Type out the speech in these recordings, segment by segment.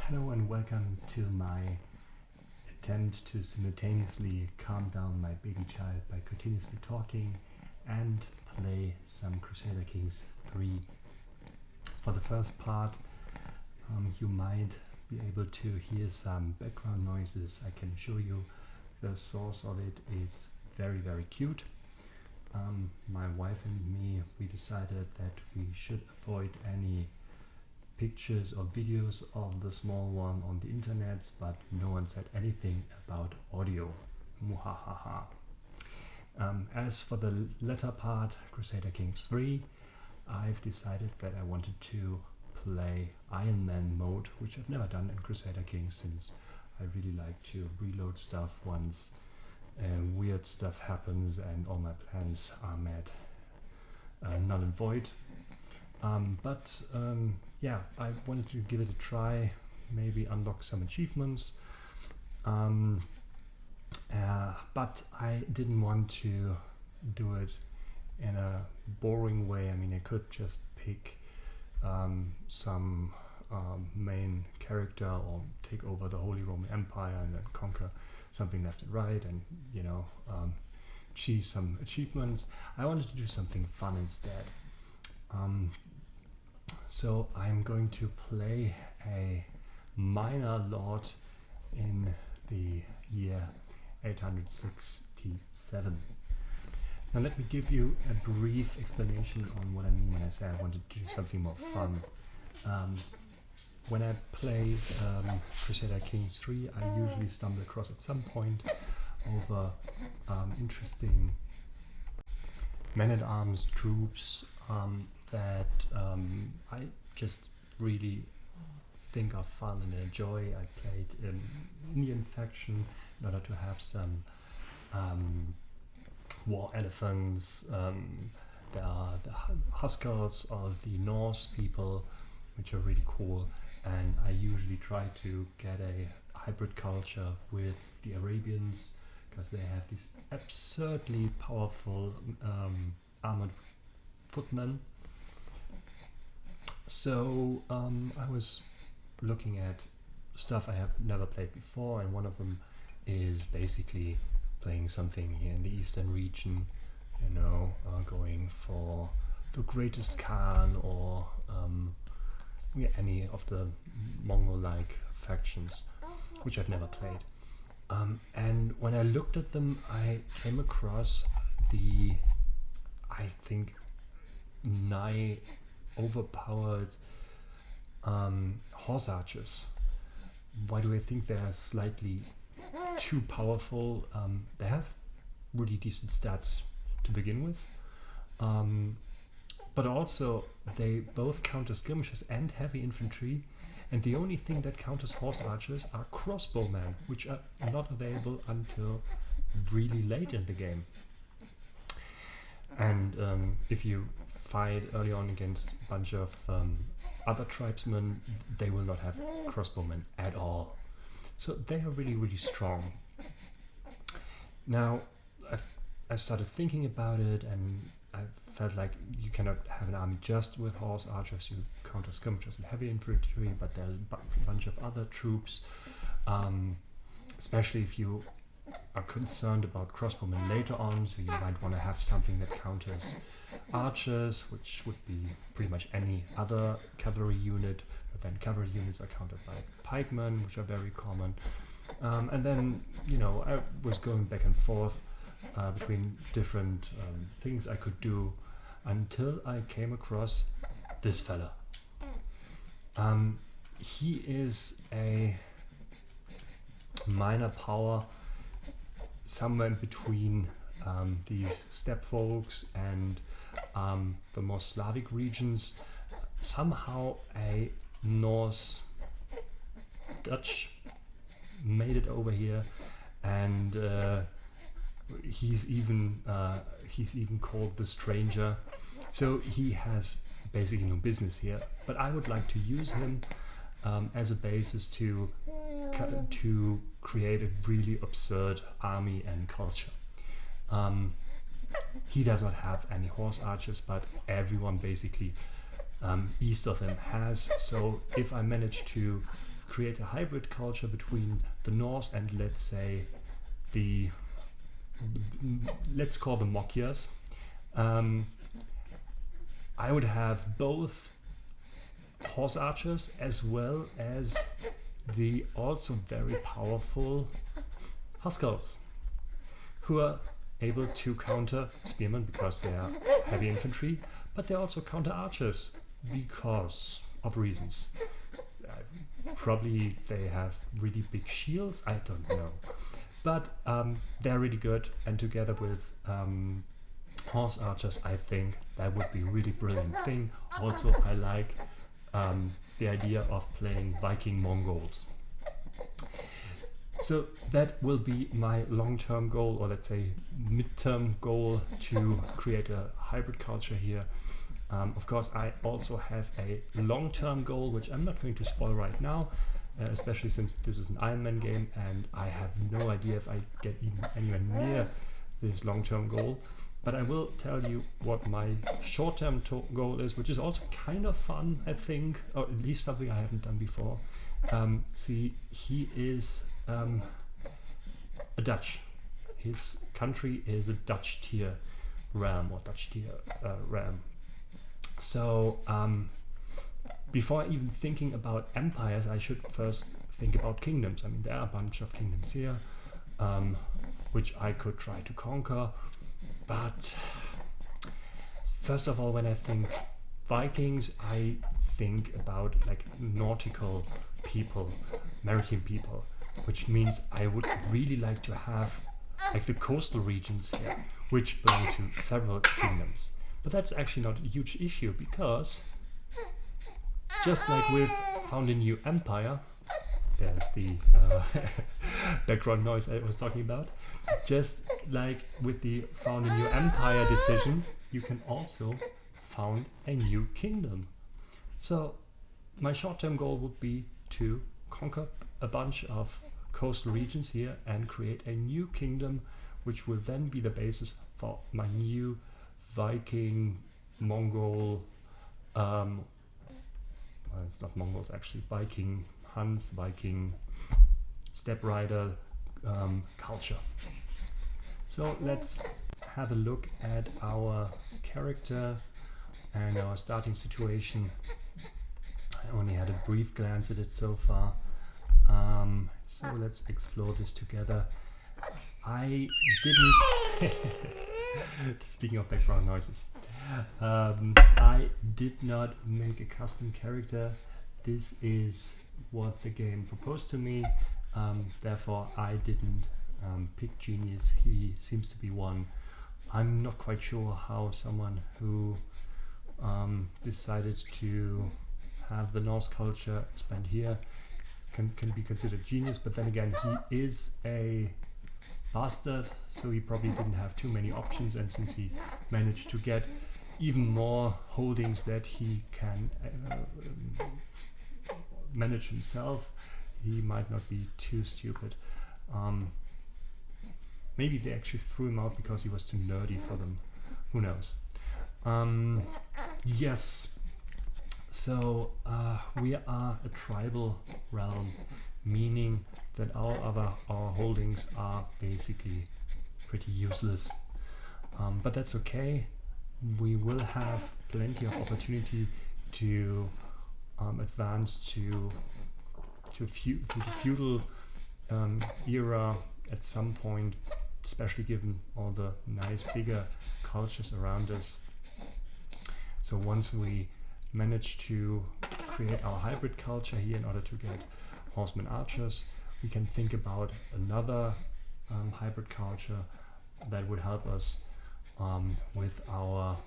Hello and welcome to my attempt to simultaneously calm down my baby child by continuously talking and play some Crusader Kings 3. For the first part, you might be able to hear some background noises. I can show you the source of it. It's very cute. My wife and me, we decided that we should avoid any pictures or videos of the small one on the internet, but no one said anything about audio. Muhahaha. As for the latter part, Crusader Kings 3, I've decided that I wanted to play Iron Man mode, which I've never done in Crusader Kings since I really like to reload stuff once weird stuff happens and all my plans are made null and void. Yeah, I wanted to give it a try, maybe unlock some achievements, but I didn't want to do it in a boring way. I mean, I could just pick some main character or take over the Holy Roman Empire and then conquer something left and right and, achieve some achievements. I wanted to do something fun instead. So I'm going to play a minor lord in the year 867. Now let me give you a brief explanation on what I mean when I say I wanted to do something more fun. When I play Crusader Kings 3, I usually stumble across at some point over interesting men-at-arms troops that I just really think are fun and enjoy. I played an Indian faction in order to have some war elephants. There are the Huskers of the Norse people, which are really cool, and I usually try to get a hybrid culture with the Arabians because they have these absurdly powerful armored footmen. So I was looking at stuff I have never played before, and one of them is basically playing something here in the eastern region, going for the greatest Khan or any of the Mongol-like factions, which I've never played. And when I looked at them, I came across the, I think, nigh overpowered horse archers. Why do I think they are slightly too powerful? They have really decent stats to begin with, but also they both counter skirmishers and heavy infantry, and the only thing that counters horse archers are crossbowmen, which are not available until really late in the game. And if you fight early on against a bunch of other tribesmen, they will not have crossbowmen at all. So they are really strong. Now, I started thinking about it, and I felt like you cannot have an army just with horse archers. You counter skirmishers and heavy infantry, but there are a bunch of other troops, especially if you are concerned about crossbowmen later on, so you might want to have something that counters archers, which would be pretty much any other cavalry unit, but then cavalry units are countered by pikemen, which are very common. And then, I was going back and forth between different things I could do until I came across this fella. He is a minor power somewhere in between these steppe folks and the more Slavic regions, somehow a Norse Dutch made it over here, and he's even called the Stranger. So he has basically no business here, but I would like to use him as a basis to create a really absurd army and culture. He does not have any horse archers, but everyone basically east of him has. So if I manage to create a hybrid culture between the Norse and, let's say, let's call them Mokias. I would have both horse archers as well as the also very powerful Huskarls, who are able to counter spearmen because they are heavy infantry, but they also counter archers because of reasons. Probably they have really big shields, I don't know. But they're really good, and together with horse archers, I think that would be a really brilliant thing. Also, I like the idea of playing Viking Mongols. So that will be my long-term goal, or let's say mid-term goal, to create a hybrid culture here. Of course, I also have a long-term goal, which I'm not going to spoil right now, especially since this is an Iron Man game and I have no idea if I get even anywhere near this long-term goal. But I will tell you what my short-term goal is, which is also kind of fun, I think, or at least something I haven't done before. See, he is a Dutch. His country is a Dutch tier realm, or Dutch tier realm. So before even thinking about empires, I should first think about kingdoms. I mean, there are a bunch of kingdoms here, which I could try to conquer. But first of all, when I think Vikings, I think about like nautical people, maritime people, which means I would really like to have like the coastal regions here, which belong to several kingdoms. But that's actually not a huge issue, because just like with Found a New Empire, there's the background noise I was talking about, just like with the Found a New Empire decision, you can also found a new kingdom. So my short-term goal would be to conquer a bunch of coastal regions here and create a new kingdom, which will then be the basis for my new Viking, Mongol, well, it's not Mongols actually, Viking Huns, Viking Steppe Rider culture. So let's have a look at our character and our starting situation. I only had a brief glance at it so far. So let's explore this together. I didn't... Speaking of background noises, I did not make a custom character. This is what the game proposed to me. Therefore, I didn't pick Genius. He seems to be one. I'm not quite sure how someone who decided to have the Norse culture expand here can be considered genius, but then again, he is a bastard, so he probably didn't have too many options, and since he managed to get even more holdings that he can manage himself, he might not be too stupid. Maybe they actually threw him out because he was too nerdy for them. Who knows? Yes. So we are a tribal realm, meaning that our holdings are basically pretty useless. But that's okay. We will have plenty of opportunity to advance to the feudal era at some point, especially given all the nice bigger cultures around us. So once we manage to create our hybrid culture here in order to get horsemen archers, we can think about another hybrid culture that would help us with our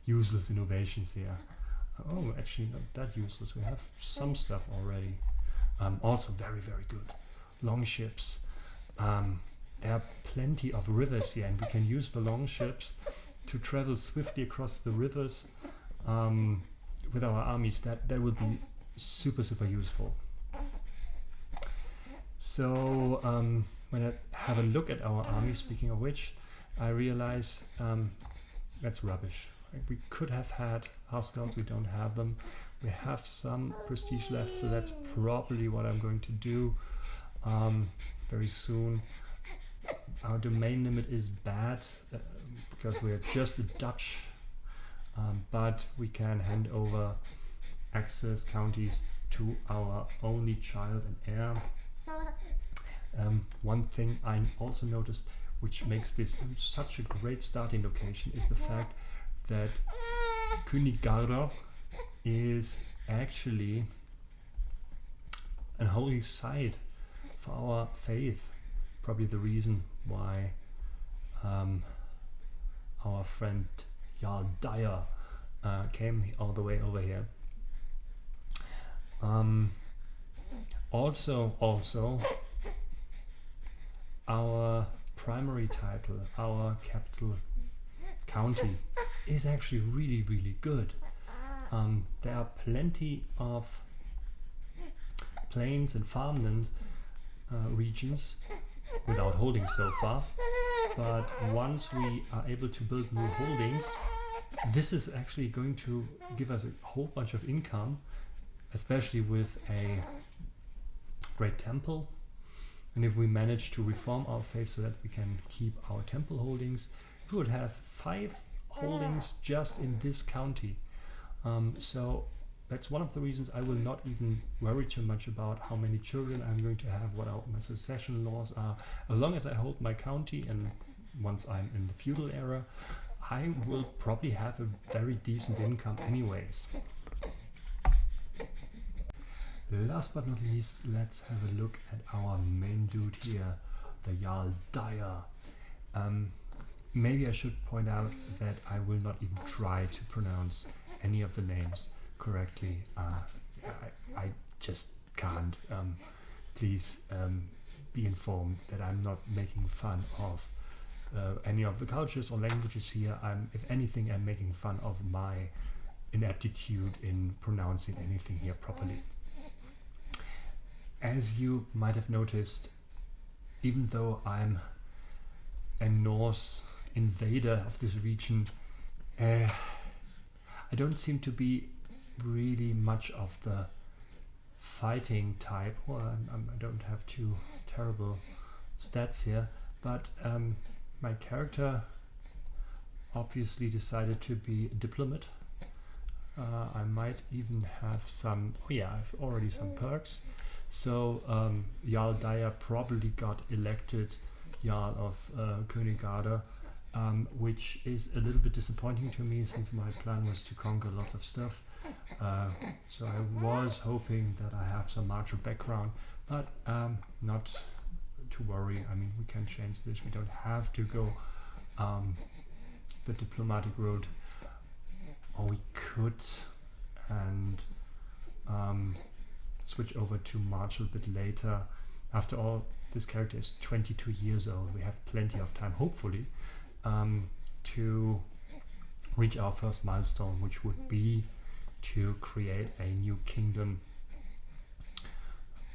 useless innovations here. Oh, actually not that useless. We have some stuff already. Also very, very good. Long ships. There are plenty of rivers here, and we can use the long ships to travel swiftly across the rivers with our armies. That would be super, super useful. So when I have a look at our army, speaking of which, I realize that's rubbish. We could have had Huskarls, we don't have them. We have some prestige left, so that's probably what I'm going to do very soon. Our domain limit is bad because we're just a Dutch, but we can hand over access counties to our only child and heir. One thing I also noticed, which makes this such a great starting location, is the fact that Crusader is actually an holy site for our faith. Probably the reason why our friend Jarl Dyer came all the way over here. Also, our primary title, our capital county, is actually really good. There are plenty of plains and farmland regions without holdings so far, but once we are able to build new holdings, this is actually going to give us a whole bunch of income, especially with a great temple. And if we manage to reform our faith so that we can keep our temple holdings, we would have 5 holdings just in this county. So that's one of the reasons I will not even worry too much about how many children I'm going to have, what my succession laws are. As long as I hold my county, and once I'm in the feudal era, I will probably have a very decent income anyways. Last but not least, let's have a look at our main dude here, the Jarl Dyer. Maybe I should point out that I will not even try to pronounce any of the names correctly. I just can't. Please be informed that I'm not making fun of any of the cultures or languages here. If anything, I'm making fun of my ineptitude in pronouncing anything here properly. As you might have noticed, even though I'm a Norse invader of this region, I don't seem to be really much of the fighting type. Well, I don't have too terrible stats here, but my character obviously decided to be a diplomat. I might even have some, I've already some perks. So Jarl Dyer probably got elected Jarl of Crusader, which is a little bit disappointing to me since my plan was to conquer lots of stuff. So I was hoping that I have some martial background, but not to worry. I mean, we can change this. We don't have to go the diplomatic road, or we could, and switch over to martial a bit later. After all, this character is 22 years old. We have plenty of time, hopefully, to reach our first milestone, which would be to create a new kingdom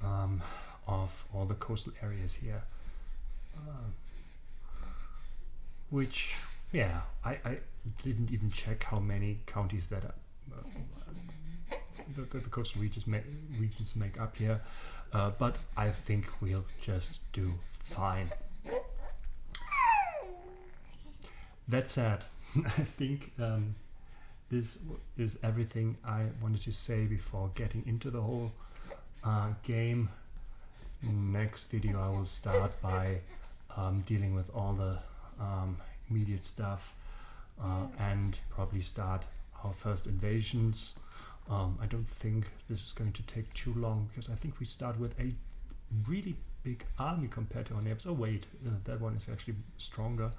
of all the coastal areas here. Which, I didn't even check how many counties that are the coastal regions make up here, but I think we'll just do fine. That said, I think this is everything I wanted to say before getting into the whole game. Next video I will start by dealing with all the immediate stuff and probably start our first invasions. I don't think this is going to take too long, because I think we start with a really big army compared to our neighbors. Oh wait, that one is actually stronger,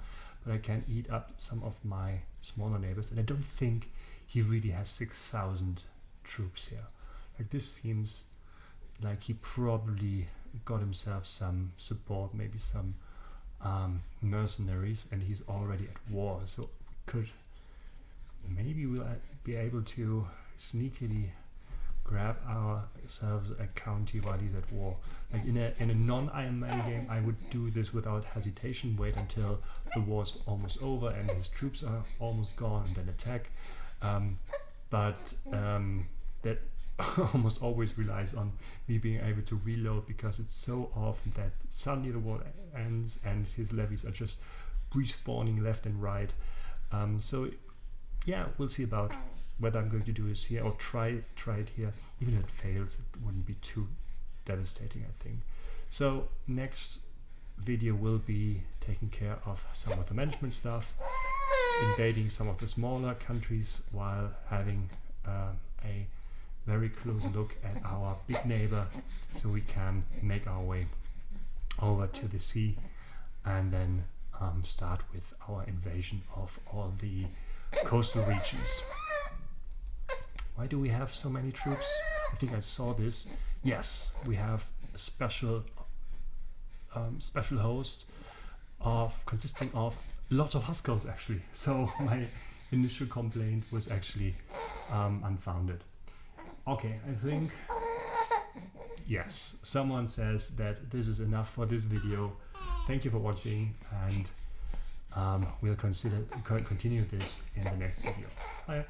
but I can eat up some of my smaller neighbors, and I don't think he really has 6,000 troops here. Like, this seems like he probably got himself some support, maybe some mercenaries, and he's already at war, so maybe we'll be able to sneakily grab ourselves a county while he's at war. Like in a non-Iron Man game, I would do this without hesitation, wait until the war's almost over and his troops are almost gone and then attack. But that almost always relies on me being able to reload, because it's so often that suddenly the war ends and his levies are just respawning left and right. So yeah, we'll see about whether I'm going to do this here or try it here. Even if it fails, it wouldn't be too devastating, I think. So next video will be taking care of some of the management stuff, invading some of the smaller countries while having a very close look at our big neighbor, so we can make our way over to the sea and then start with our invasion of all the coastal regions. Why do we have so many troops? I think I saw this. Yes, we have a special host consisting of lots of Huskers, actually. So my initial complaint was actually unfounded. Okay, I think, yes, someone says that this is enough for this video. Thank you for watching, and we'll continue this in the next video. Bye.